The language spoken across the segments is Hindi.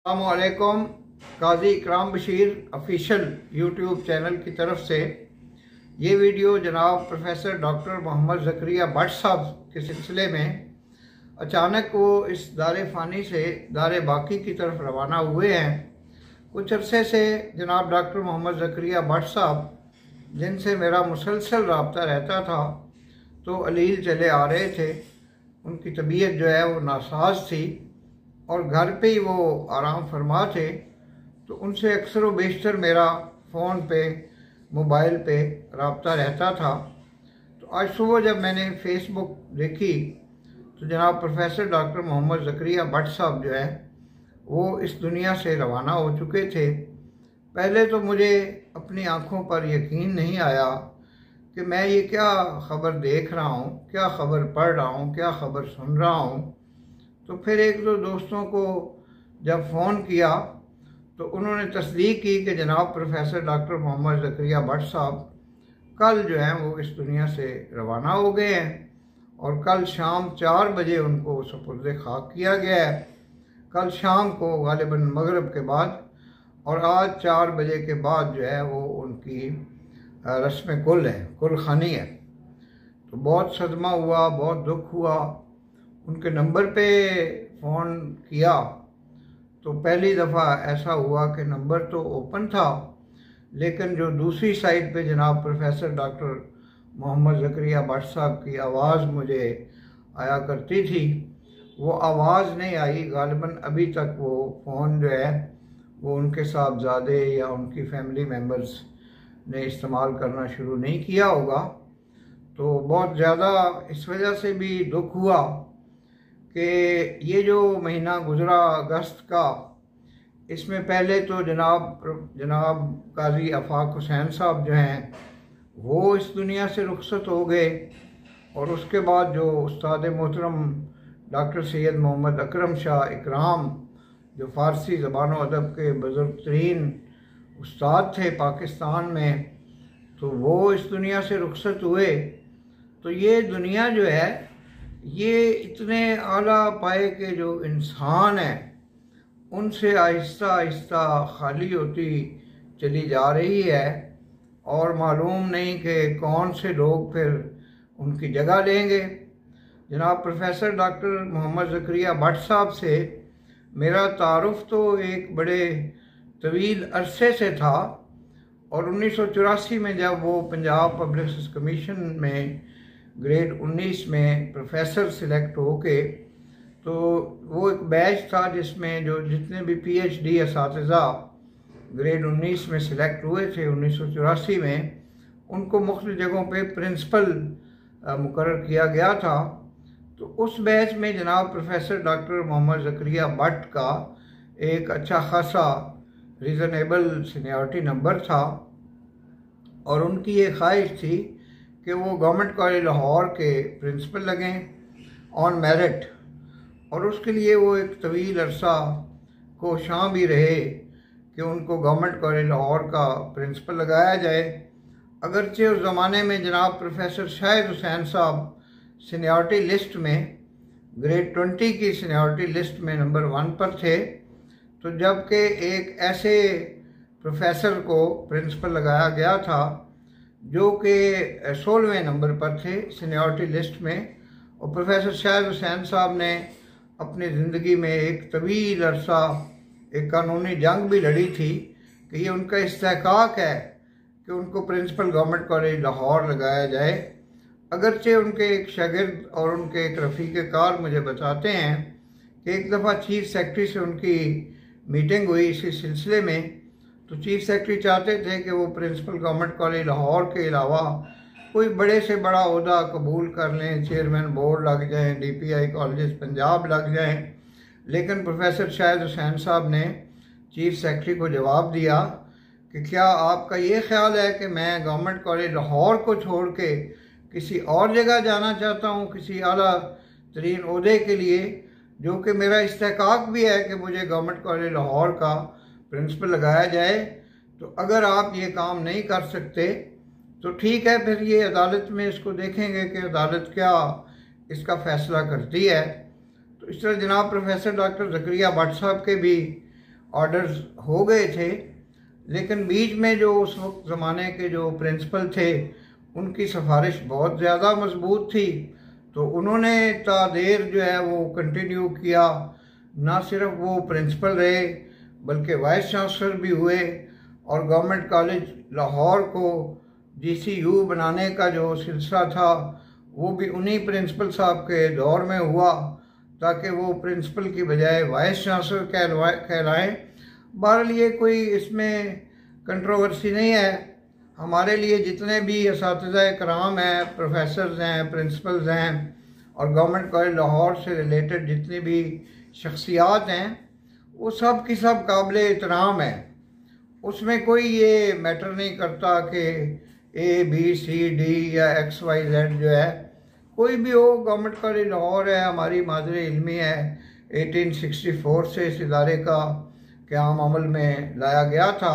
अस्सलामुअलैकुम। काजी इकराम बशीर ऑफिशियल यूट्यूब चैनल की तरफ से ये वीडियो जनाब प्रोफेसर डॉक्टर मोहम्मद ज़करिया भट्ट साहब के सिलसिले में अचानक वो इस दारे फ़ानी से दारे बाकी की तरफ रवाना हुए हैं। कुछ अरसे से जनाब डॉक्टर मोहम्मद ज़करिया भट्ट साहब, जिनसे मेरा मुसलसल रब्ता रहता था, तो अलील चले आ रहे थे। उनकी तबीयत जो है वो नासाज थी और घर पे ही वो आराम फरमा थे, तो उनसे अक्सर व बेशतर मेरा फ़ोन पे मोबाइल पे रब्ता रहता था। तो आज सुबह जब मैंने फ़ेसबुक देखी तो जनाब प्रोफेसर डॉक्टर मोहम्मद ज़करिया भट्ट साहब जो है वो इस दुनिया से रवाना हो चुके थे। पहले तो मुझे अपनी आँखों पर यकीन नहीं आया कि मैं ये क्या ख़बर देख रहा हूँ, क्या ख़बर पढ़ रहा हूँ, क्या ख़बर सुन रहा हूँ। तो फिर एक दो दोस्तों को जब फ़ोन किया तो उन्होंने तस्दीक की कि जनाब प्रोफेसर डॉक्टर मोहम्मद ज़करिया भट्ट साहब कल जो है वो इस दुनिया से रवाना हो गए हैं और कल शाम 4 बजे उनको सुपुर्द खाक किया गया है। कल शाम को गालिबन मगरिब के बाद और आज 4 बजे के बाद जो है वो उनकी रस्म कुल है, कुल खानी है। तो बहुत सदमा हुआ, बहुत दुख हुआ। उनके नंबर पे फ़ोन किया तो पहली दफ़ा ऐसा हुआ कि नंबर तो ओपन था, लेकिन जो दूसरी साइड पे जनाब प्रोफेसर डॉक्टर मोहम्मद ज़करिया भट्ट साहब की आवाज़ मुझे आया करती थी, वो आवाज़ नहीं आई। गालिबन अभी तक वो फ़ोन जो है वो उनके साहबजादे या उनकी फैमिली मेम्बर्स ने इस्तेमाल करना शुरू नहीं किया होगा। तो बहुत ज़्यादा इस वजह से भी दुख हुआ कि ये जो महीना गुज़रा अगस्त का, इसमें पहले तो जनाब काजी आफाक हुसैन साहब जो हैं वो इस दुनिया से रुखसत हो गए और उसके बाद जो उस्ताद मोहतरम डॉक्टर सैयद मोहम्मद अकरम शाह इकराम, जो फ़ारसी ज़बान व अदब के बुज़ुर्ग तरीन उस्ताद थे पाकिस्तान में, तो वो इस दुनिया से रुखसत हुए। तो ये दुनिया जो है ये इतने आला पाए के जो इंसान हैं उनसे आहिस्ता आहिस्ता खाली होती चली जा रही है और मालूम नहीं कि कौन से लोग फिर उनकी जगह लेंगे। जनाब प्रोफेसर डॉक्टर मोहम्मद ज़करिया भट्ट साहब से मेरा तारुफ तो एक बड़े तवील अरसे से था और 1984 में जब वो पंजाब पब्लिक सर्विस कमीशन में ग्रेड 19 में प्रोफेसर सिलेक्ट होके, तो वो एक बैच था जिसमें जो जितने भी PhD असातिज़ा ग्रेड 19 में सिलेक्ट हुए थे 1984 में, उनको मुख्तलिफ जगहों पे प्रिंसिपल मुकर्रर किया गया था। तो उस बैच में जनाब प्रोफेसर डॉक्टर मोहम्मद ज़करिया भट्ट का एक अच्छा खासा रीज़नेबल सीनियरिटी नंबर था और उनकी ये ख्वाहिश थी कि वो गवर्नमेंट कॉलेज लाहौर के प्रिंसिपल लगें ऑन मेरिट, और उसके लिए वो एक तवील अरसा कोशां भी रहे कि उनको गवर्नमेंट कॉलेज लाहौर का प्रिंसिपल लगाया जाए। अगरचे उस ज़माने में जनाब प्रोफेसर शाहिद हुसैन साहब सीनियरिटी लिस्ट में ग्रेड 20 की सीनियरिटी लिस्ट में नंबर 1 पर थे, तो जबकि एक ऐसे प्रोफेसर को प्रिंसिपल लगाया गया था जो कि 16वें नंबर पर थे सीनियरिटी लिस्ट में। और प्रोफेसर शाहिद हुसैन साहब ने अपनी ज़िंदगी में एक तवील अरसा एक कानूनी जंग भी लड़ी थी कि ये उनका इस्तेहकाक है कि उनको प्रिंसिपल गवर्नमेंट कॉलेज लाहौर लगाया जाए। अगरचे उनके एक शागिर्द और उनके एक रफ़ीक़ कार मुझे बताते हैं कि एक दफ़ा चीफ सेक्रेटरी से उनकी मीटिंग हुई इसी सिलसिले में, तो चीफ सेक्रेटरी चाहते थे कि वो प्रिंसिपल गवर्नमेंट कॉलेज लाहौर के अलावा कोई बड़े से बड़ा ओहदा कबूल कर लें, चेयरमैन बोर्ड लग जाएं, DPI कॉलेज पंजाब लग जाएं। लेकिन प्रोफेसर शाहिद हुसैन साहब ने चीफ सेक्रेटरी को जवाब दिया कि क्या आपका ये ख्याल है कि मैं गवर्नमेंट कॉलेज लाहौर को छोड़ के किसी और जगह जाना चाहता हूँ किसी आला तरीन ओहदे के लिए, जो कि मेरा इस्तेहकाक भी है कि मुझे गवर्नमेंट कॉलेज लाहौर का प्रिंसिपल लगाया जाए। तो अगर आप ये काम नहीं कर सकते तो ठीक है, फिर ये अदालत में इसको देखेंगे कि अदालत क्या इसका फ़ैसला करती है। तो इस तरह जनाब प्रोफेसर डॉक्टर ज़करिया भट्ट साहब के भी ऑर्डर्स हो गए थे, लेकिन बीच में जो उस वक्त ज़माने के जो प्रिंसिपल थे उनकी सिफारिश बहुत ज़्यादा मजबूत थी, तो उन्होंने तादेर जो है वो कंटिन्यू किया। ना सिर्फ वो प्रिंसिपल रहे बल्कि वाइस चांसलर भी हुए, और गवर्नमेंट कॉलेज लाहौर को GCU बनाने का जो सिलसिला था वो भी उन्हीं प्रिंसिपल साहब के दौर में हुआ, ताकि वो प्रिंसिपल की बजाय वाइस चांसलर कहलाएं। बहरहाल ये कोई इसमें कंट्रोवर्सी नहीं है। हमारे लिए जितने भी असातिज़ा कराम हैं, प्रोफेसर्स हैं, प्रिंसिपल्स हैं, और गवर्नमेंट कॉलेज लाहौर से रिलेटेड जितनी भी शख्सियात हैं, वो सब की सब काबिल एहतराम है। उसमें कोई ये मैटर नहीं करता कि ABCD या XYZ जो है कोई भी हो। गवर्नमेंट कॉलेज लाहौर है, हमारी मादरे इल्मी है, 1864 से इस इदारे का क़याम अमल में लाया गया था।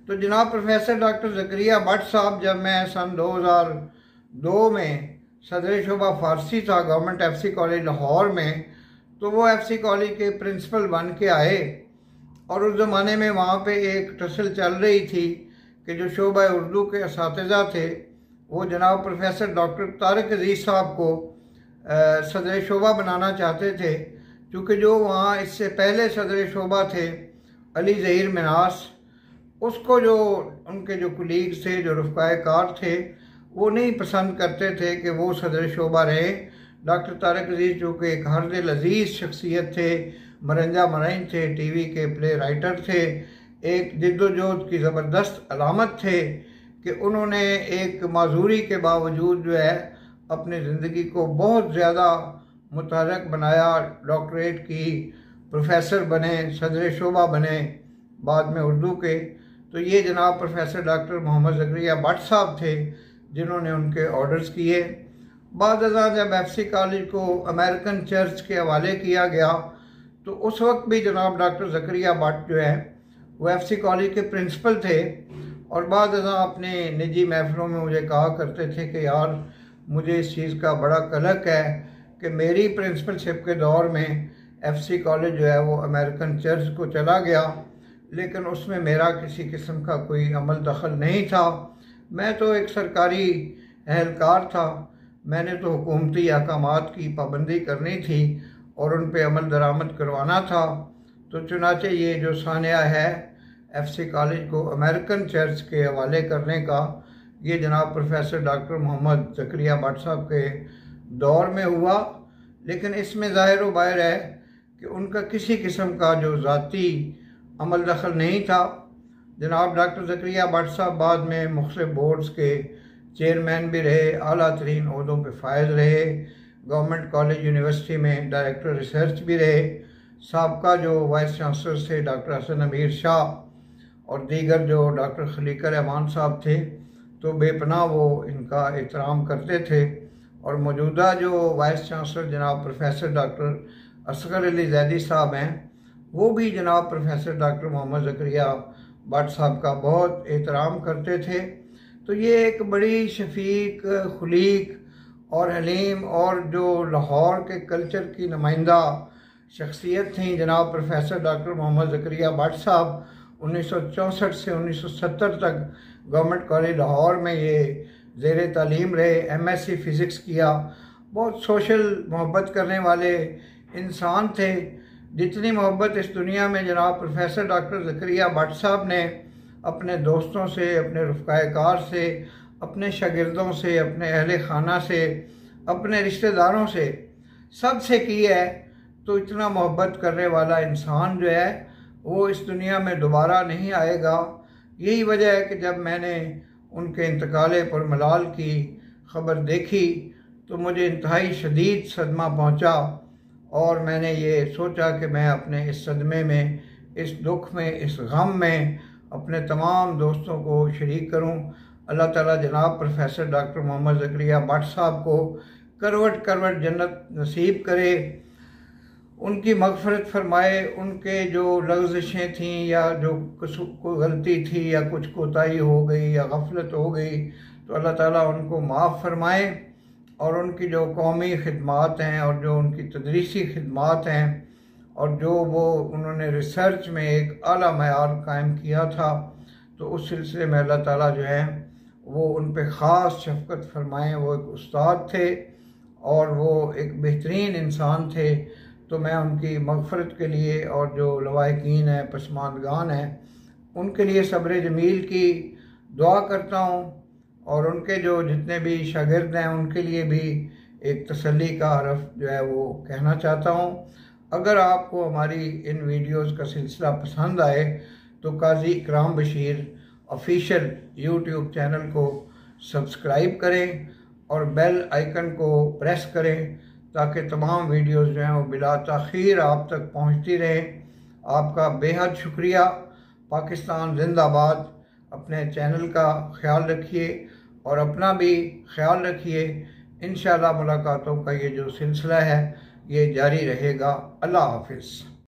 तो जनाब प्रोफेसर डॉक्टर ज़करिया भट्ट साहब, जब मैं सन 2002 में सदर शोबा फ़ारसी था गवर्नमेंट FC कॉलेज लाहौर में, तो वो FC कॉलेज के प्रिंसिपल बन के आए, और उस ज़माने में वहाँ पे एक टसल चल रही थी कि जो शोबा उर्दू के असातिज़ा थे वो जनाब प्रोफेसर डॉक्टर तारिक अजीज़ साहब को सदर शोबा बनाना चाहते थे, क्योंकि जो वहाँ इससे पहले सदर शोबा थे अली ज़हीर मिनास, उसको जो उनके जो कुलीग्स थे, जो रफ़क़ाए कार थे, वो नहीं पसंद करते थे कि वो सदर शोबा रहे। डॉक्टर तारिक अजीज़ जो कि एक हर दिल अजीज़ शख्सियत थे, मरंजा मरइन थे, TV के प्ले राइटर थे, एक जिद्दोजहद की ज़बरदस्त अलामत थे कि उन्होंने एक माजूरी के बावजूद जो है अपनी ज़िंदगी को बहुत ज़्यादा मुतहर्रिक बनाया, डॉक्टरेट की, प्रोफेसर बने, सदर शोबा बने बाद में उर्दू के। तो ये जनाब प्रोफेसर डॉक्टर मोहम्मद ज़करिया भट्ट साहब थे जिन्होंने उनके ऑर्डर्स किए। बाद जब FC कॉलेज को अमेरिकन चर्च के हवाले किया गया, तो उस वक्त भी जनाब डॉक्टर ज़करिया भट्ट जो है वो FC कॉलेज के प्रिंसिपल थे, और बाद अपने निजी महफिलों में मुझे कहा करते थे कि यार मुझे इस चीज़ का बड़ा कलक है कि मेरी प्रिंसिपलशिप के दौर में FC कॉलेज जो है वो अमेरिकन चर्च को चला गया, लेकिन उसमें मेरा किसी किस्म का कोई अमल दखल नहीं था। मैं तो एक सरकारी एहलकार था, मैंने तो हुकूमती अहकामात की पाबंदी करनी थी और उन पे अमल दरामद करवाना था। तो चुनाचे ये जो सानिया है FC कॉलेज को अमेरिकन चर्च के हवाले करने का, ये जनाब प्रोफेसर डॉक्टर मोहम्मद ज़करिया भट्ट साहब के दौर में हुआ। लेकिन इसमें ज़ाहिर व बाहिर है कि उनका किसी किस्म का जो ज़ाती अमल दखल नहीं था। जनाब डॉक्टर ज़करिया भट्ट साहब बाद में मुख्तलिफ बोर्ड्स के चेयरमैन भी रहे, आला तरीन ओहदों पर फायज रहे, गवर्नमेंट कॉलेज यूनिवर्सिटी में डायरेक्टर रिसर्च भी रहे, साबका जो वाइस चांसलर थे डॉक्टर हसन अमीर शाह और दीगर जो डॉक्टर खलीकर रहमान साहब थे, तो बेपनाह वो इनका एहतराम करते थे। और मौजूदा जो वाइस चांसलर जनाब प्रोफेसर डॉक्टर असगर अली जैदी साहब हैं, वो भी जनाब प्रोफेसर डॉक्टर मोहम्मद ज़करिया भट्ट साहब का बहुत एहतराम करते थे। तो ये एक बड़ी शफीक, खुलीक और हलीम और जो लाहौर के कल्चर की नुमाइंदा शख्सियत थी जनाब प्रोफेसर डॉक्टर मोहम्मद ज़करिया भट्ट साहब। 1964 से 1970 तक गवर्नमेंट कॉलेज लाहौर में ये ज़ेर तालीम रहे, MSc फ़िज़िक्स किया। बहुत सोशल मोहब्बत करने वाले इंसान थे। जितनी मोहब्बत इस दुनिया में जनाब प्रोफेसर डॉक्टर ज़करिया भट्ट साहब ने अपने दोस्तों से, अपने रफ़क़ाए कार से, अपने शागिर्दों से, अपने अहले खाना से, अपने रिश्तेदारों से, सब से की है, तो इतना मोहब्बत करने वाला इंसान जो है वो इस दुनिया में दोबारा नहीं आएगा। यही वजह है कि जब मैंने उनके इंतकाल पर मलाल की ख़बर देखी तो मुझे इंतहाई शदीद सदमा पहुंचा, और मैंने ये सोचा कि मैं अपने इस सदमे में, इस दुख में, इस गम में अपने तमाम दोस्तों को शरीक करूं। अल्लाह ताला जनाब प्रोफेसर डॉक्टर मोहम्मद ज़करिया भट्ट साहब को करवट करवट जन्नत नसीब करे, उनकी मग़फ़िरत फरमाए। उनके जो लग़ज़िशें थीं या जो कोई गलती थी या कुछ कोताही हो गई या गफलत हो गई, तो अल्लाह ताला उनको माफ़ फरमाए, और उनकी जो कौमी खिदमात हैं और जो उनकी तदरीसी खिदमात हैं और जो वो उन्होंने रिसर्च में एक आला मयार कायम किया था, तो उस सिलसिले में अल्लाह ताला जो है वो उन पे ख़ास शफ़क़त फरमाएँ। वो एक उस्ताद थे और वो एक बेहतरीन इंसान थे। तो मैं उनकी मग़फ़रत के लिए और जो लवाहिकीन हैं, पसमानदगान हैं, उनके लिए सब्र जमील की दुआ करता हूँ और उनके जो जितने भी शागिर्द हैं उनके लिए भी एक तसल्ली का हरफ जो है वो कहना चाहता हूँ। अगर आपको हमारी इन वीडियोज़ का सिलसिला पसंद आए तो काजी इकराम बशीर ऑफिशियल यूट्यूब चैनल को सब्सक्राइब करें और बेल आइकन को प्रेस करें ताकि तमाम वीडियोज़ जो हैं वो बिला ताख़ीर आप तक पहुँचती रहें। आपका बेहद शुक्रिया। पाकिस्तान जिंदाबाद। अपने चैनल का ख्याल रखिए और अपना भी ख्याल रखिए। इंशाअल्लाह मुलाकातों का ये जो सिलसिला है ये जारी रहेगा। अल्लाह हाफ़िज़।